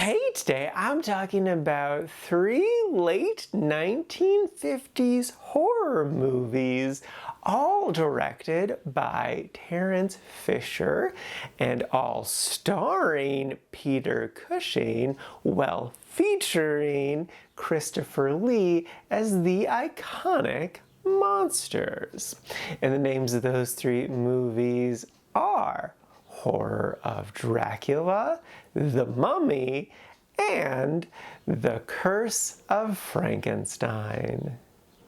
Hey, today I'm talking about 3 late 1950s horror movies, all directed by Terence Fisher and all starring Peter Cushing, while featuring Christopher Lee as the iconic monsters. And the names of those 3 movies are Horror of Dracula, The Mummy, and The Curse of Frankenstein.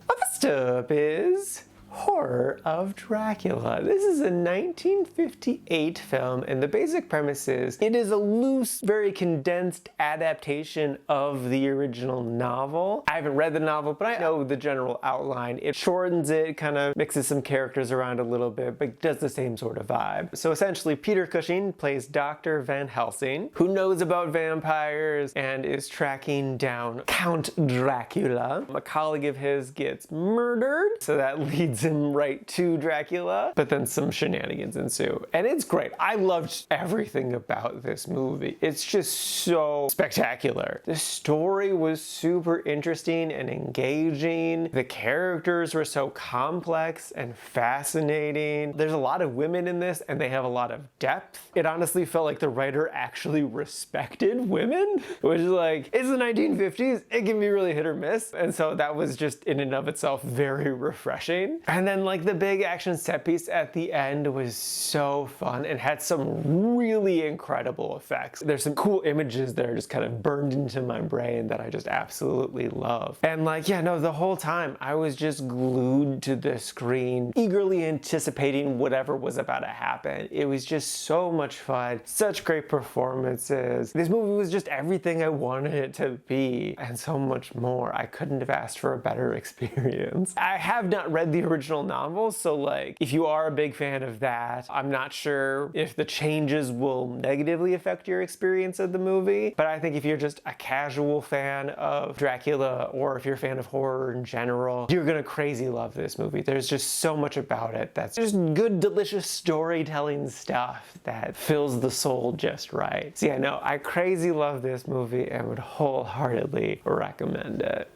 First up is Horror of Dracula. This is a 1958 film, and the basic premise is it is a loose, very condensed adaptation of the original novel. I haven't read the novel, but I know the general outline. It shortens it, kind of mixes some characters around a little bit, but does the same sort of vibe. So essentially, Peter Cushing plays Dr. Van Helsing, who knows about vampires and is tracking down Count Dracula. A colleague of his gets murdered, so that leads him right to Dracula, but then some shenanigans ensue. And it's great. I loved everything about this movie. It's just so spectacular. The story was super interesting and engaging. The characters were so complex and fascinating. There's a lot of women in this, and they have a lot of depth. It honestly felt like the writer actually respected women, which is like, it's the 1950s, it can be really hit or miss. And so that was just in and of itself very refreshing. And then like the big action set piece at the end was so fun and had some really incredible effects. There's some cool images that are just kind of burned into my brain that I just absolutely love. And like, yeah, no, the whole time I was just glued to the screen, eagerly anticipating whatever was about to happen. It was just so much fun, such great performances. This movie was just everything I wanted it to be and so much more. I couldn't have asked for a better experience. I have not read the original novel, so like if you are a big fan of that, I'm not sure if the changes will negatively affect your experience of the movie, but I think if you're just a casual fan of Dracula, or if you're a fan of horror in general, you're gonna crazy love this movie. There's just so much about it that's just good, delicious storytelling stuff that fills the soul just right. So yeah, no, I crazy love this movie and would wholeheartedly recommend it.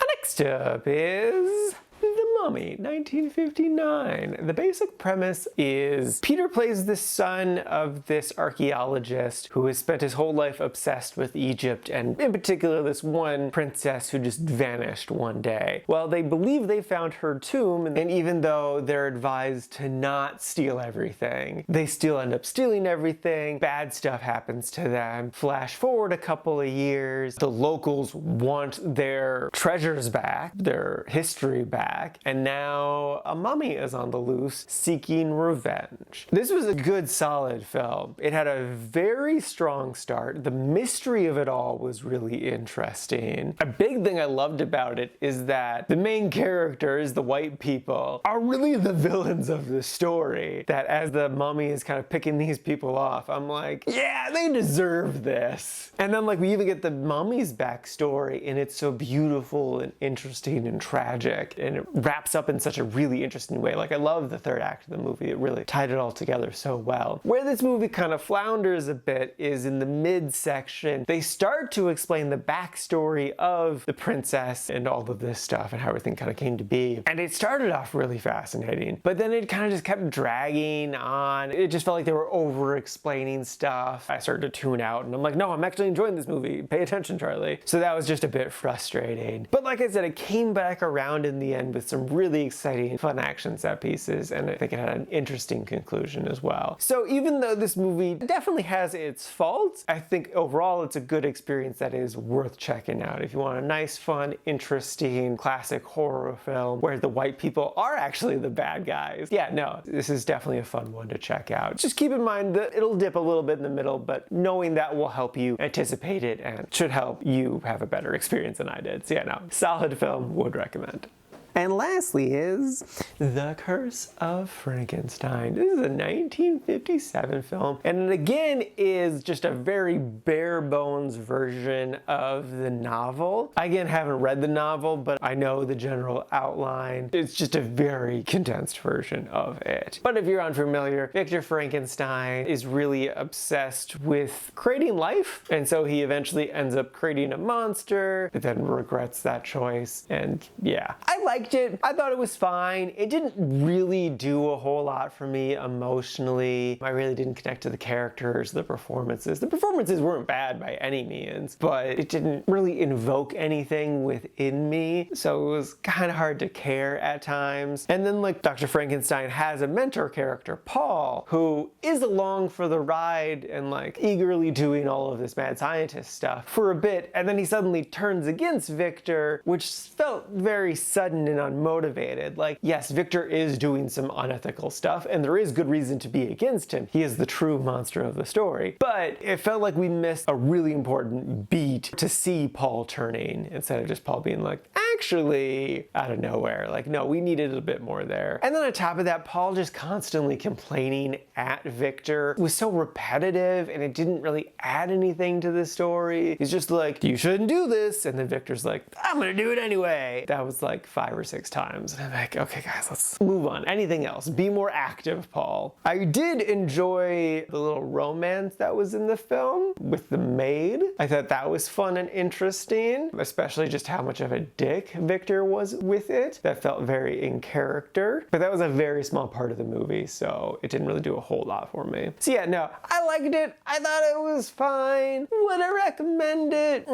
Next up is The Mummy, 1959. The basic premise is Peter plays the son of this archaeologist who has spent his whole life obsessed with Egypt, and in particular this one princess who just vanished one day. Well, they believe they found her tomb, and even though they're advised to not steal everything, they still end up stealing everything. Bad stuff happens to them. Flash forward a couple of years, the locals want their treasures back, their history back, and now a mummy is on the loose seeking revenge. This was a good, solid film. It had a very strong start. The mystery of it all was really interesting. A big thing I loved about it is that the main characters, the white people, are really the villains of the story. That as the mummy is kind of picking these people off, I'm like, yeah, they deserve this. And then like we even get the mummy's backstory, and it's so beautiful and interesting and tragic, and it wraps up in such a really interesting way. Like I love the third act of the movie. It really tied it all together so well. Where this movie kind of flounders a bit is in the midsection. They start to explain the backstory of the princess and all of this stuff and how everything kind of came to be. And it started off really fascinating, but then it kind of just kept dragging on. It just felt like they were over-explaining stuff. I started to tune out and I'm like, no, I'm actually enjoying this movie. Pay attention, Charlie. So that was just a bit frustrating. But like I said, it came back around in the end with some really exciting, fun action set pieces, and I think it had an interesting conclusion as well. So even though this movie definitely has its faults, I think overall it's a good experience that is worth checking out. If you want a nice, fun, interesting, classic horror film where the white people are actually the bad guys, yeah, no, this is definitely a fun one to check out. Just keep in mind that it'll dip a little bit in the middle, but knowing that will help you anticipate it and should help you have a better experience than I did. So yeah, no, solid film, would recommend. And lastly is The Curse of Frankenstein. This is a 1957 film, and it again is just a very bare bones version of the novel. I again haven't read the novel, but I know the general outline. It's just a very condensed version of it. But if you're unfamiliar, Victor Frankenstein is really obsessed with creating life, and so he eventually ends up creating a monster, but then regrets that choice. And yeah, I liked it. I thought it was fine. It didn't really do a whole lot for me emotionally. I really didn't connect to the characters, the performances. The performances weren't bad by any means, but it didn't really invoke anything within me, so it was kind of hard to care at times. And then like Dr. Frankenstein has a mentor character, Paul, who is along for the ride and like eagerly doing all of this mad scientist stuff for a bit, and then he suddenly turns against Victor, which felt very sudden and unmotivated. Like, yes, Victor is doing some unethical stuff, and there is good reason to be against him. He is the true monster of the story. But it felt like we missed a really important beat to see Paul turning, instead of just Paul being like, actually, out of nowhere. Like, no, we needed a bit more there. And then on top of that, Paul just constantly complaining at Victor was so repetitive, and it didn't really add anything to the story. He's just like, you shouldn't do this, and then Victor's like, I'm gonna do it anyway. That was like 5 or 6 times. And I'm like, okay guys, let's move on. Anything else? Be more active, Paul. I did enjoy the little romance that was in the film with the maid. I thought that was fun and interesting, especially just how much of a dick Victor was with it. That felt very in character, but that was a very small part of the movie, so it didn't really do a whole lot for me. So yeah, no, I liked it. I thought it was fine. Would I recommend it?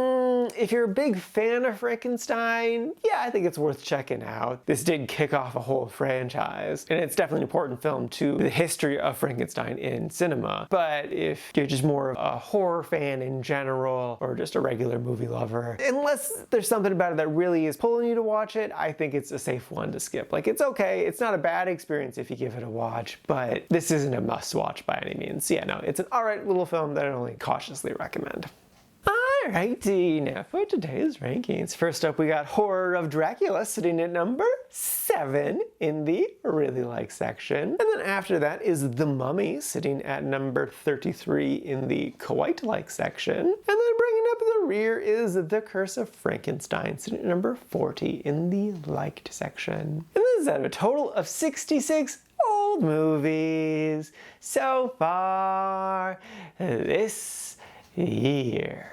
If you're a big fan of Frankenstein, yeah, I think it's worth checking out. This did kick off a whole franchise, and it's definitely an important film to the history of Frankenstein in cinema. But if you're just more of a horror fan in general, or just a regular movie lover, unless there's something about it that really is pulling you to watch it, I think it's a safe one to skip. Like, it's okay. It's not a bad experience if you give it a watch, but this isn't a must-watch by any means. So yeah, no, it's an alright little film that I only cautiously recommend. Alrighty, now for today's rankings. First up, we got Horror of Dracula sitting at number 7 in the really like section. And then after that is The Mummy sitting at number 33 in the quite like section. And then bringing up the rear is The Curse of Frankenstein sitting at number 40 in the liked section. And this is out of a total of 66 old movies so far this year.